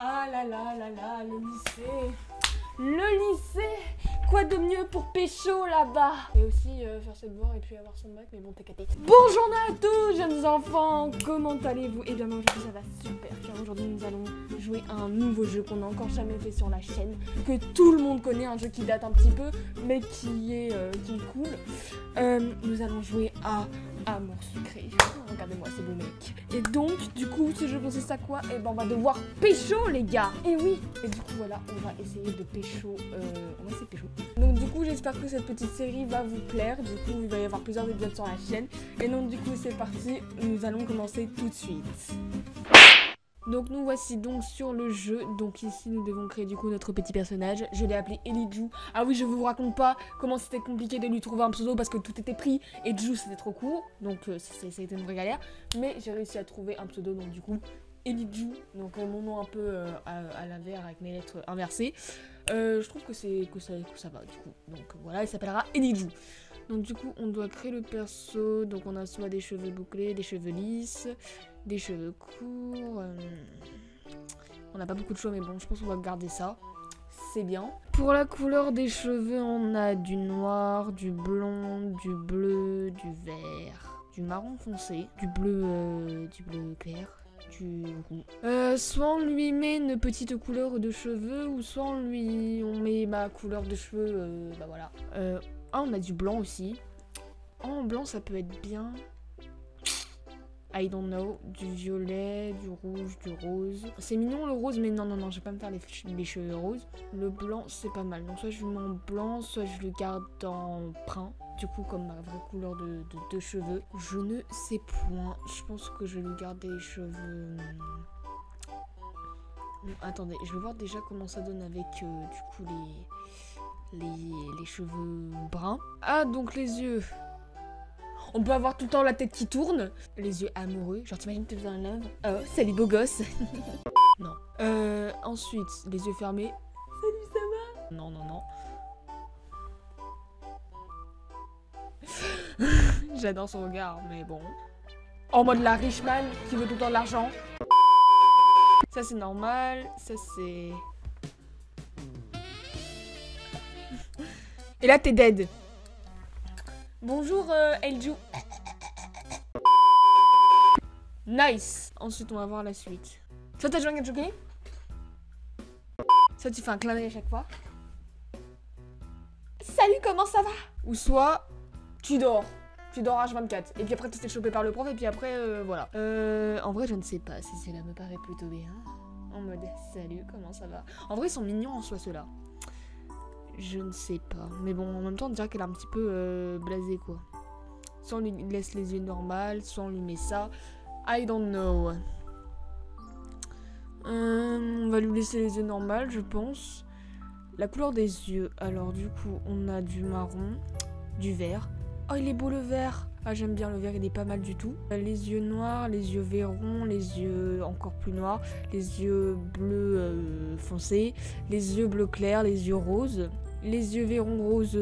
Ah là là là là, le lycée. Le lycée. Quoi de mieux pour pécho là-bas? Et aussi faire ses devoirs et puis avoir son bac, mais bon, t'es capé. Bonjour à tous, jeunes enfants. Comment allez-vous? Eh bien, moi, aujourd'hui, ça va super, car aujourd'hui, nous allons jouer à un nouveau jeu qu'on n'a encore jamais fait sur la chaîne, que tout le monde connaît, un jeu qui date un petit peu, mais qui est cool. Nous allons jouer à Amour sucré. Regardez-moi ces beaux mecs. Et donc, du coup, ce jeu consiste à quoi? Eh ben, on va devoir pécho, les gars. Et oui. Et du coup, voilà, on va essayer de pécho. On va essayer de pécho. Donc, du coup, j'espère que cette petite série va vous plaire. Du coup, il va y avoir plusieurs épisodes sur la chaîne. Et donc, du coup, c'est parti. Nous allons commencer tout de suite. Donc nous voici donc sur le jeu. Donc ici nous devons créer du coup notre petit personnage. Je l'ai appelé Elijou. Ah oui, je vous raconte pas comment c'était compliqué de lui trouver un pseudo parce que tout était pris et Jou c'était trop court. Donc ça a été une vraie galère. Mais j'ai réussi à trouver un pseudo, donc du coup Elijou. Donc mon nom un peu à l'envers avec mes lettres inversées. Je trouve que ça va du coup. Donc voilà, il s'appellera Elijou. Donc du coup on doit créer le perso. Donc on a soit des cheveux bouclés, des cheveux lisses, des cheveux courts. On n'a pas beaucoup de choix, mais bon, je pense qu'on va garder ça. C'est bien. Pour la couleur des cheveux, on a du noir, du blond, du bleu, du vert, du marron foncé, du bleu clair, du roux. Soit on lui met une petite couleur de cheveux, ou soit on met ma couleur de cheveux. Bah voilà. On a du blanc aussi. En blanc, ça peut être bien. I don't know, du violet, du rouge, du rose. C'est mignon le rose, mais non, je vais pas me faire les cheveux roses. Le blanc, c'est pas mal. Donc soit je le mets en blanc, soit je le garde en brun. Du coup, comme ma vraie couleur de cheveux. Je ne sais point. Je pense que je vais lui garder les cheveux... Attendez, je vais voir déjà comment ça donne avec du coup les cheveux bruns. Ah, donc les yeux... On peut avoir tout le temps la tête qui tourne, les yeux amoureux. Genre t'imagines t'es dans un love. Oh, salut beau gosse. Non. Ensuite, les yeux fermés. Salut, ça va? Non. J'adore son regard, mais bon. En mode la riche man qui veut tout le temps de l'argent. Ça c'est normal, ça c'est... Et là t'es dead. Bonjour Eljou. Nice. Ensuite on va voir la suite. Soit t'as joué à un jockey. Soit tu fais un clin d'œil à chaque fois. Salut, comment ça va? Ou soit tu dors. Tu dors H24. Et puis après tu t'es chopé par le prof et puis après voilà. En vrai je ne sais pas si cela me paraît plutôt bien. En mode salut, comment ça va? En vrai ils sont mignons en soi ceux-là. Je ne sais pas. Mais bon, en même temps, on dirait qu'elle est un petit peu blasée, quoi. Soit on lui laisse les yeux normaux, soit on lui met ça. I don't know. On va lui laisser les yeux normaux, je pense. La couleur des yeux. Alors, du coup, on a du marron, du vert. Oh, il est beau le vert. Ah, j'aime bien le vert, il est pas mal du tout. Les yeux noirs, les yeux verrons, les yeux encore plus noirs, les yeux bleus foncés, les yeux bleu clair, les yeux roses. Les yeux verrons rose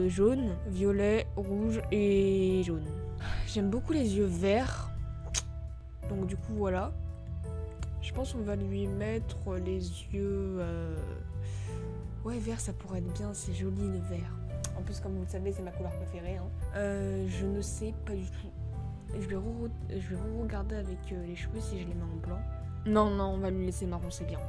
jaune, violet, rouge et jaune. J'aime beaucoup les yeux verts. Donc du coup voilà. Je pense qu'on va lui mettre les yeux... Ouais, vert ça pourrait être bien, c'est joli le vert. En plus comme vous le savez c'est ma couleur préférée. Hein. Je ne sais pas du tout. Je vais regarder avec les cheveux si je les mets en blanc. Non, on va lui laisser marron, c'est bien.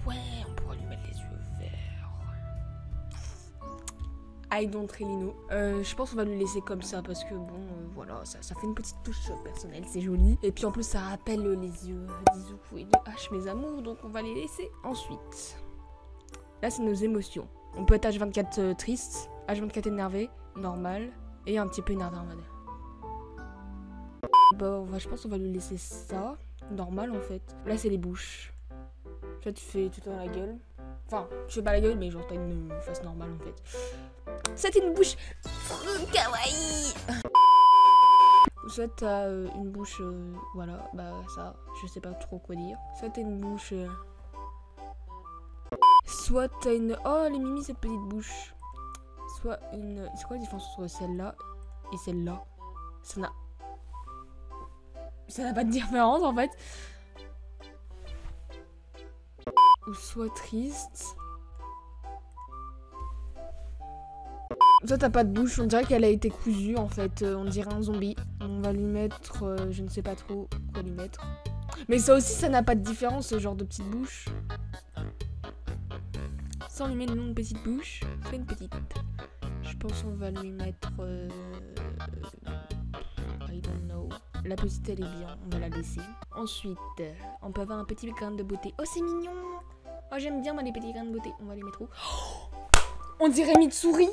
Ouais, on pourra lui mettre les yeux verts. I don't really know. Je pense qu'on va le laisser comme ça parce que bon, voilà, ça fait une petite touche personnelle, c'est joli. Et puis en plus, ça rappelle les yeux d'Izuku et de H, mes amours, donc on va les laisser ensuite. Là, c'est nos émotions. On peut être H24 triste, H24 énervé, normal, et un petit peu énervé en mode. Bon, je pense qu'on va lui laisser ça, normal en fait. Là, c'est les bouches. Là, tu fais tout dans la gueule. Enfin, tu fais pas la gueule, mais genre t'as une face normale en fait. C'est une bouche kawaii. Soit t'as une bouche, voilà, bah ça, je sais pas trop quoi dire. Soit t'as une bouche... Soit t'as une... Oh, les mimi, cette petite bouche. Soit une... C'est quoi la différence entre celle-là et celle-là? Ça n'a pas de différence en fait. ou soit triste. Ça, t'as pas de bouche, on dirait qu'elle a été cousue en fait, on dirait un zombie. On va lui mettre, je ne sais pas trop quoi lui mettre. Mais ça aussi, ça n'a pas de différence, ce genre de petite bouche. Ça, on lui met une longue petite bouche, fait une petite. Je pense qu'on va lui mettre... I don't know. La petite, elle est bien, on va la laisser. Ensuite, on peut avoir un petit grain de beauté. Oh, c'est mignon! Oh, j'aime bien moi les petits grains de beauté. On va les mettre où? Oh, on dirait Mitsuri!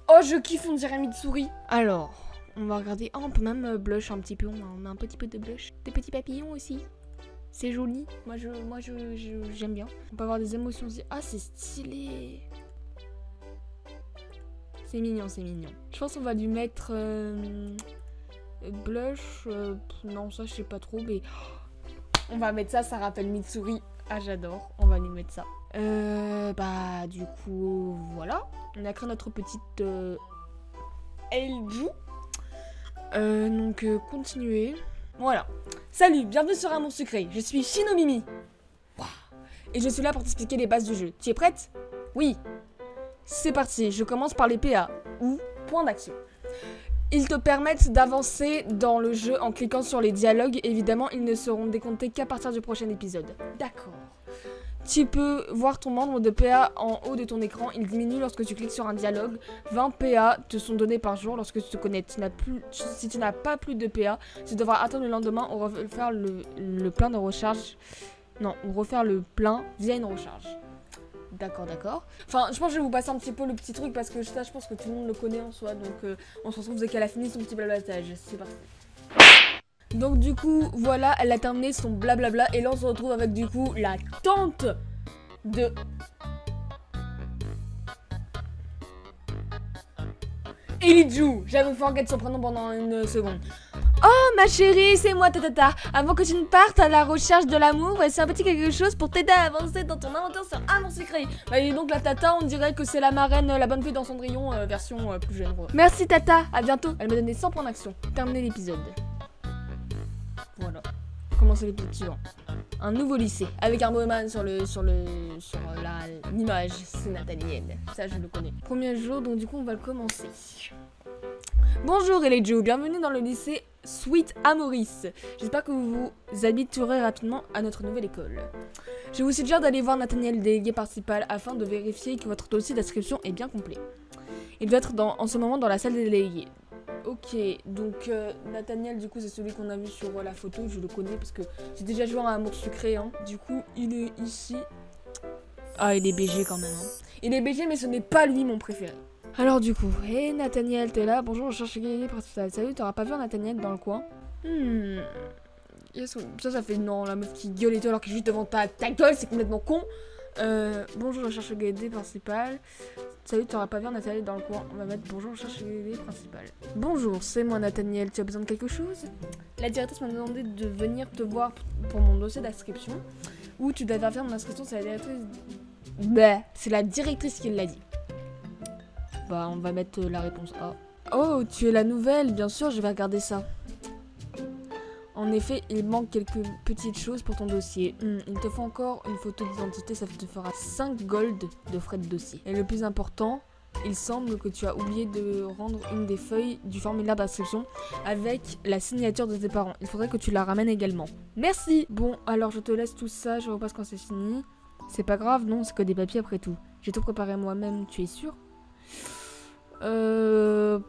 Oh, je kiffe, on dirait Mitsuri! Alors, on va regarder. Oh, on peut même blush un petit peu. On met un petit peu de blush. Des petits papillons aussi. C'est joli. Moi, j'aime bien. On peut avoir des émotions aussi. Ah, c'est stylé! C'est mignon, c'est mignon. Je pense qu'on va lui mettre... blush, non ça je sais pas trop mais on va mettre ça, ça rappelle Mitsuri. Ah j'adore, on va lui mettre ça. Bah du coup voilà, on a créé notre petite Elju. Donc continuer. Voilà. Salut, bienvenue sur Amour Sucré, je suis Shinomimi. Wow. Et je suis là pour t'expliquer les bases du jeu. Tu es prête? Oui. C'est parti, je commence par les PA ou points d'action. Ils te permettent d'avancer dans le jeu en cliquant sur les dialogues. Évidemment, ils ne seront décomptés qu'à partir du prochain épisode. D'accord. Tu peux voir ton nombre de PA en haut de ton écran. Il diminue lorsque tu cliques sur un dialogue. 20 PA te sont donnés par jour lorsque tu te connectes. Si tu n'as pas plus de PA, tu devras attendre le lendemain ou refaire le plein de recharge. Non, ou refaire le plein via une recharge. D'accord, d'accord. Enfin, je pense que je vais vous passer un petit peu le petit truc parce que ça, je pense que tout le monde le connaît en soi. Donc, on se retrouve dès qu'elle a fini son petit blablatage. C'est parti. Donc, du coup, voilà, elle a terminé son blablabla. Et là, on se retrouve avec, du coup, la tante de... Eliju. J'avais forget son prénom pendant une seconde. Oh ma chérie, c'est moi Tatata. Avant que tu ne partes à la recherche de l'amour, c'est un petit quelque chose pour t'aider à avancer dans ton aventure sur Amour Sucré. Bah et donc la Tata, on dirait que c'est la marraine, la bonne fée dans Cendrillon, version plus jeune. Merci Tata, à bientôt. Elle m'a donné 100 points d'action. Terminé l'épisode. Voilà. Commencer l'épisode suivant. Un nouveau lycée avec un Bowman sur l'image. C'est Nathaniel. Ça je le connais. Premier jour, donc du coup on va le commencer. Bonjour Eliju, bienvenue dans le lycée Sweet Amoris. J'espère que vous vous habituerez rapidement à notre nouvelle école. Je vous suggère d'aller voir Nathaniel, délégué principal, afin de vérifier que votre dossier d'inscription est bien complet. Il doit être en ce moment dans la salle des délégués. Ok, donc Nathaniel, du coup, c'est celui qu'on a vu sur la photo. Je le connais parce que j'ai déjà joué à Amour Sucré. Hein. Du coup, il est ici. Ah, il est BG quand même. Hein. Il est BG, mais ce n'est pas lui mon préféré. Alors du coup, hé Nathaniel, t'es là? Bonjour, je cherche Guégué principal. Salut, t'auras pas vu un Nathaniel dans le coin? Ça fait non, la meuf qui gueule et tout alors que juste devant ta gueule, c'est complètement con. Bonjour, je cherche Guégué principal. Salut, t'auras pas vu un Nathaniel dans le coin? On va mettre bonjour, je cherche Guégué principal. Bonjour, c'est moi Nathaniel, tu as besoin de quelque chose? La directrice m'a demandé de venir te voir pour mon dossier d'inscription. Où tu devais faire mon inscription, c'est la directrice... Bah, c'est la directrice qui l'a dit. Bah, on va mettre la réponse A. Oh, tu es la nouvelle, bien sûr, je vais regarder ça. En effet, il manque quelques petites choses pour ton dossier. Il te faut encore une photo d'identité, ça te fera 5 gold de frais de dossier. Et le plus important, il semble que tu as oublié de rendre une des feuilles du formulaire d'inscription avec la signature de tes parents. Il faudrait que tu la ramènes également. Merci. Bon, alors je te laisse tout ça, je repasse quand c'est fini. C'est pas grave, non, c'est que des papiers après tout. J'ai tout préparé moi-même, tu es sûr? Je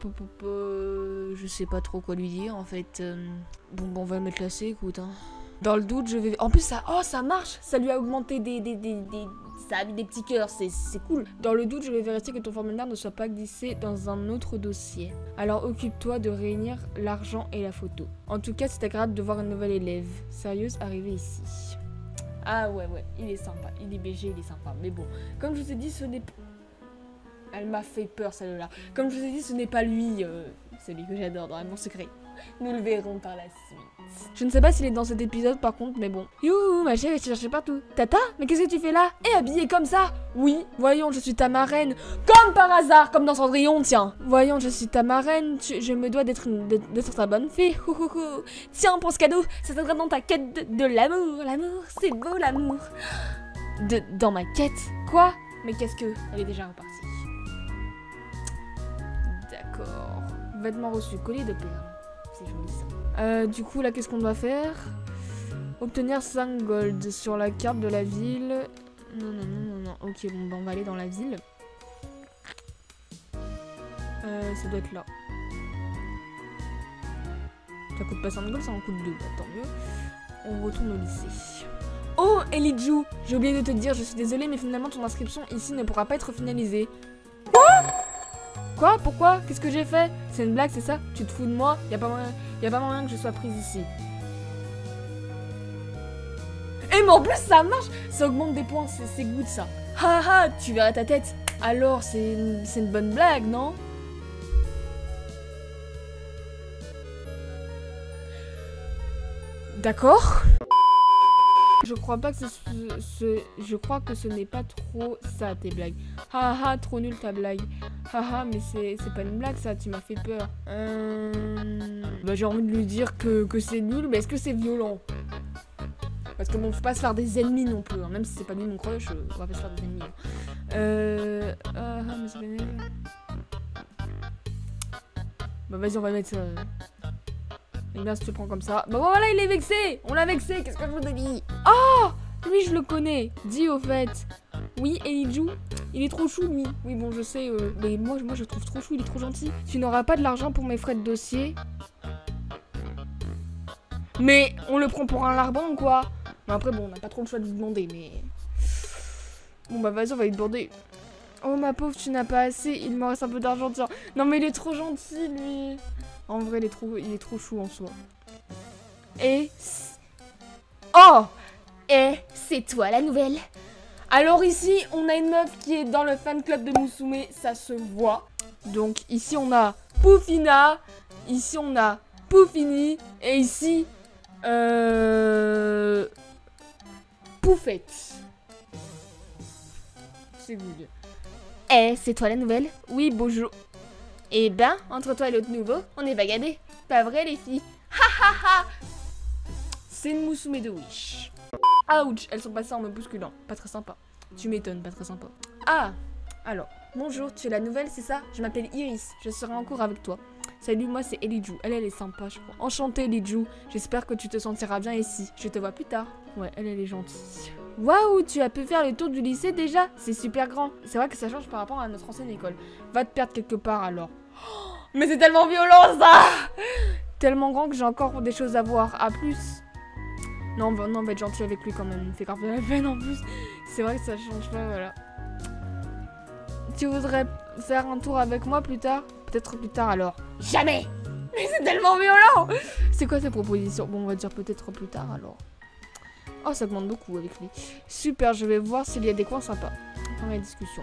sais pas trop quoi lui dire en fait. Bon, on va le mettre là, c'est écoute. Hein. Dans le doute, je vais. En plus, ça marche! Ça lui a augmenté ça a mis des petits cœurs, c'est cool. Dans le doute, je vais vérifier que ton formulaire ne soit pas glissé dans un autre dossier. Alors occupe-toi de réunir l'argent et la photo. En tout cas, c'est agréable de voir une nouvelle élève sérieuse arriver ici. Ah ouais, il est sympa. Il est BG, il est sympa. Mais bon, comme je vous ai dit, ce n'est pas. Elle m'a fait peur celle-là. Comme je vous ai dit, ce n'est pas lui, celui que j'adore dans Amour Secret. Nous le verrons par la suite. Je ne sais pas s'il est dans cet épisode par contre, mais bon. Youhou, ma chérie, je t'ai cherché partout. Tata, mais qu'est-ce que tu fais là? Et habillée comme ça? Oui, voyons, je suis ta marraine. Comme par hasard, comme dans Cendrillon, tiens. Voyons, je suis ta marraine. Je me dois d'être ta bonne fée. Tiens, pour ce cadeau, ça t'aidera dans ta quête de l'amour. L'amour, c'est beau l'amour. Dans ma quête? Quoi? Mais qu'est-ce que... Elle est déjà repartie. D'accord. Vêtements reçus, collier de perles. C'est joli ça. Du coup, là, qu'est-ce qu'on doit faire? Obtenir 5 gold sur la carte de la ville. Non. Ok, bon, bah, on va aller dans la ville. Ça doit être là. Ça coûte pas 5 gold, ça en coûte 2. Bah, tant mieux. On retourne au lycée. Oh, Elijou, j'ai oublié de te dire, je suis désolée, mais finalement ton inscription ici ne pourra pas être finalisée. Quoi? Pourquoi? Qu'est-ce que j'ai fait? C'est une blague, c'est ça? Tu te fous de moi? Y a pas moyen que je sois prise ici. Et mais en plus ça marche! Ça augmente des points, c'est good ça. Haha, tu verras ta tête. Alors, c'est une bonne blague, non? D'accord. Je crois pas que je crois que ce n'est pas trop ça tes blagues. Haha, trop nul ta blague. Haha, mais c'est pas une blague ça, tu m'as fait peur. Bah j'ai envie de lui dire que c'est nul, mais est-ce que c'est violent? Parce que bon, faut pas se faire des ennemis non plus, hein. Même si c'est pas lui mon crush, on va pas se faire des ennemis. Mais c'est pas nul. Bah vas-y, on va mettre ça. Et bien, si tu le prends comme ça. Bah voilà, il est vexé. On l'a vexé, qu'est-ce que je vous dis? Oh, lui, je le connais. Dis au fait. Oui, Elijou, il est trop chou, lui. Oui, bon, je sais, mais moi, je le trouve trop chou, il est trop gentil. Tu n'auras pas de l'argent pour mes frais de dossier. Mais on le prend pour un larbin ou quoi? Mais après, bon, on n'a pas trop le choix de lui demander, mais... Bon, bah vas-y, on va lui demander. Oh, ma pauvre, tu n'as pas assez. Il me reste un peu d'argent, tiens. Non, mais il est trop gentil, lui. En vrai, il est trop chou en soi. Et... Oh! Et c'est toi la nouvelle. Alors ici, on a une meuf qui est dans le fan club de Musume, ça se voit. Donc ici, on a Poufina. Ici, on a Poufini. Et ici... Poufette. C'est good. Eh, c'est toi la nouvelle? Oui, bonjour. Eh ben, entre toi et l'autre nouveau, on est bagadés. Pas vrai les filles? Ha ha ha! C'est une Musume de Wish. Ouch, elles sont passées en me bousculant. Pas très sympa. Tu m'étonnes, pas très sympa. Ah, alors, bonjour, tu es la nouvelle, c'est ça? Je m'appelle Iris, je serai en cours avec toi. Salut, moi c'est Elijou. Elle est sympa, je crois. Enchantée, Elijou. J'espère que tu te sentiras bien ici. Je te vois plus tard. Ouais, elle est gentille. Waouh, tu as pu faire le tour du lycée déjà? C'est super grand. C'est vrai que ça change par rapport à notre ancienne école. Va te perdre quelque part alors. Oh, mais c'est tellement violent ça! Tellement grand que j'ai encore des choses à voir. À plus. Non, on va être gentil avec lui quand même. Il me fait grave de la peine en plus. C'est vrai que ça change pas, voilà. Tu voudrais faire un tour avec moi plus tard? Peut-être plus tard alors. Jamais! Mais c'est tellement violent! C'est quoi ces propositions? Bon, on va dire peut-être plus tard alors. Oh, ça demande beaucoup avec lui. Super, je vais voir s'il y a des coins sympas. Première discussion.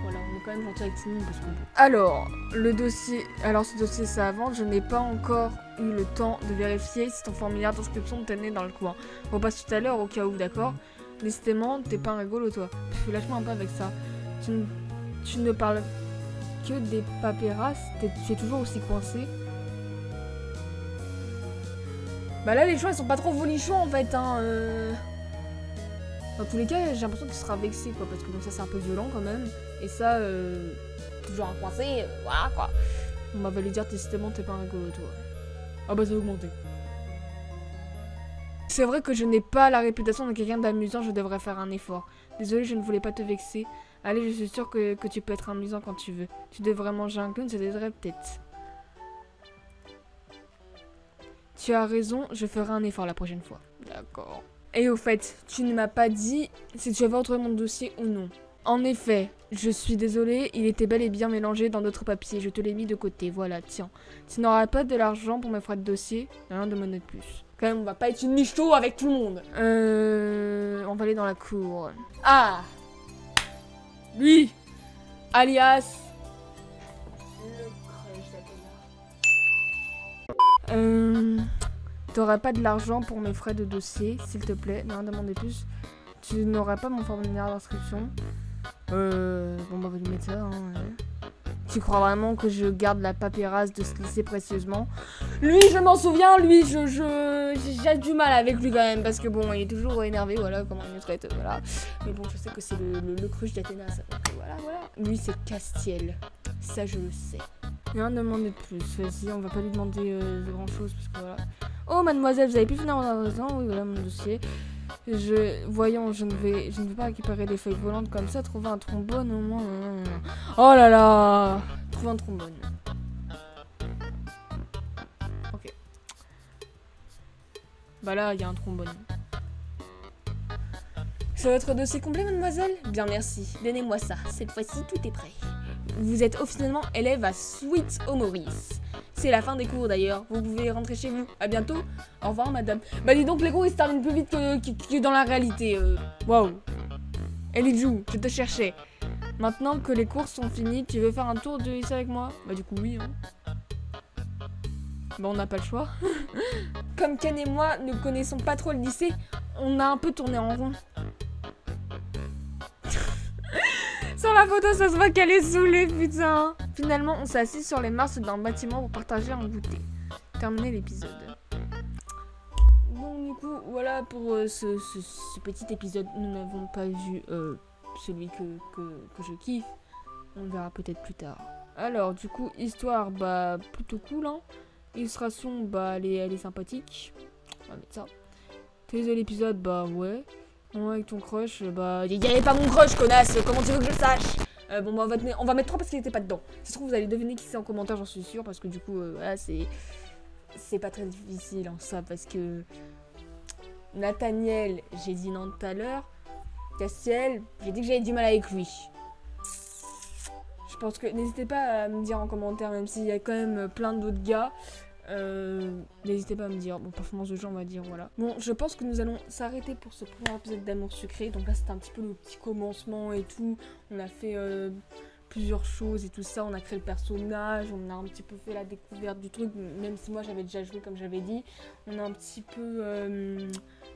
Voilà, on est quand même gentil avec tout le monde parce qu'on peut. Alors, le dossier... Alors, ce dossier, ça avance. Je n'ai pas encore eu le temps de vérifier si ton formulaire d'inscription tenait dans le coin. On repasse tout à l'heure au cas où, d'accord? Décidément, t'es pas un rigolo, toi. Lâche-moi un peu avec ça. Tu ne parles que des papérasses. Tu es toujours aussi coincé. Bah là, les choix, ils sont pas trop volichons, en fait, hein. Dans tous les cas, j'ai l'impression qu'il sera vexé, quoi. Parce que donc ça, c'est un peu violent, quand même. Et ça, toujours un coincé, voilà, quoi. On va lui dire, décidément, t'es pas un rigolo, toi. Ah bah, ça a augmenté. C'est vrai que je n'ai pas la réputation de quelqu'un d'amusant, je devrais faire un effort. Désolée, je ne voulais pas te vexer. Allez, je suis sûre que tu peux être amusant quand tu veux. Tu devrais manger un clown, ça t'aiderait peut-être. Tu as raison, je ferai un effort la prochaine fois. D'accord. Et au fait, tu ne m'as pas dit si tu avais retrouvé mon dossier ou non. En effet, je suis désolée, il était bel et bien mélangé dans d'autres papiers. Je te l'ai mis de côté, voilà, tiens. Tu n'auras pas de l'argent pour mes frais de dossier, rien de monnaie de plus. Quand même, on va pas être une michto avec tout le monde. On va aller dans la cour. Ah! Lui! Alias... T'auras pas de l'argent pour mes frais de dossier, s'il te plaît, rien demander plus. Tu n'auras pas mon formulaire d'inscription. Bon bah, on va lui mettre ça, hein. Tu crois vraiment que je garde la paperasse de ce lycée précieusement? Lui, je m'en souviens, lui, j'ai du mal avec lui quand même, parce que bon, il est toujours énervé, voilà, comment il me traite, voilà. Mais bon, je sais que c'est le crush d'Athéna, ça, donc voilà. Lui, c'est Castiel, ça je le sais. Rien demander de plus, vas-y, on va pas lui demander grand chose, parce que voilà. Oh, mademoiselle, vous avez pu finir en adressant? Oui, voilà mon dossier. Voyons, je ne vais pas récupérer des feuilles volantes comme ça, trouver un trombone au moins. Oh là là! Trouver un trombone. Ok. Bah là, il y a un trombone. C'est votre dossier complet, mademoiselle? Bien, merci. Donnez-moi ça. Cette fois-ci, tout est prêt. Vous êtes officiellement élève à Sweet Maurice. C'est la fin des cours d'ailleurs. Vous pouvez rentrer chez vous. À bientôt. Au revoir, madame. Bah dis donc, les cours ils se terminent plus vite que dans la réalité. Waouh. Elijou, je te cherchais. Maintenant que les cours sont finis, tu veux faire un tour de lycée avec moi? Bah du coup oui. Hein. Bah on n'a pas le choix. Comme Ken et moi ne connaissons pas trop le lycée, on a un peu tourné en rond. Sur la photo, ça se voit qu'elle est saoulée, putain. Finalement, on s'est assis sur les marches d'un bâtiment pour partager un goûter. Terminer l'épisode. Bon, du coup, voilà pour ce petit épisode. Nous n'avons pas vu celui que je kiffe. On le verra peut-être plus tard. Alors, du coup, histoire, bah, plutôt cool, hein. Illustration, bah, elle est sympathique. On va mettre ça. Télé de l'épisode, bah, ouais. Ouais, avec ton crush, bah... Il n'y avait pas mon crush, connasse. Comment tu veux que je le sache? Bon, bah, on va mettre 3 parce qu'il n'était pas dedans. Si ça se trouve, vous allez deviner qui c'est en commentaire, j'en suis sûre. Parce que du coup, voilà, c'est pas très difficile en ça. Parce que... Nathaniel, j'ai dit non tout à l'heure. Castiel, j'ai dit que j'avais du mal avec lui. Je pense que... N'hésitez pas à me dire en commentaire, même s'il y a quand même plein d'autres gars. N'hésitez pas à me dire. Bon, performance de jeu, on va dire, voilà. Bon, je pense que nous allons s'arrêter pour ce premier épisode d'Amour Sucré. Donc là, c'était un petit peu le petit commencement et tout. On a fait plusieurs choses et tout ça. On a créé le personnage. On a un petit peu fait la découverte du truc. Même si moi, j'avais déjà joué, comme j'avais dit. On a un petit peu,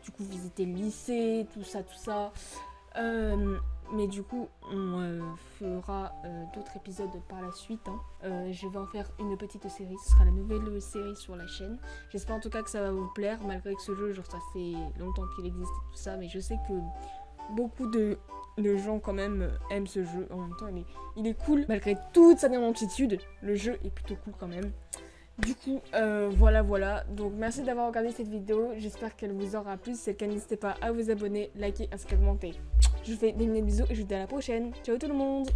du coup, visité le lycée, tout ça. Mais du coup, on fera d'autres épisodes par la suite. Hein. Je vais en faire une petite série. Ce sera la nouvelle série sur la chaîne. J'espère en tout cas que ça va vous plaire. Malgré que ce jeu, genre, ça fait longtemps qu'il existe et tout ça. Mais je sais que beaucoup de gens quand même aiment ce jeu. En même temps, il est cool. Malgré toute sa démentitude, le jeu est plutôt cool quand même. Du coup, voilà. Donc, merci d'avoir regardé cette vidéo. J'espère qu'elle vous aura plu. Si c'est le cas, n'hésitez pas à vous abonner, liker, ainsi qu'à commenter. Je vous fais des bisous et je vous dis à la prochaine. Ciao tout le monde!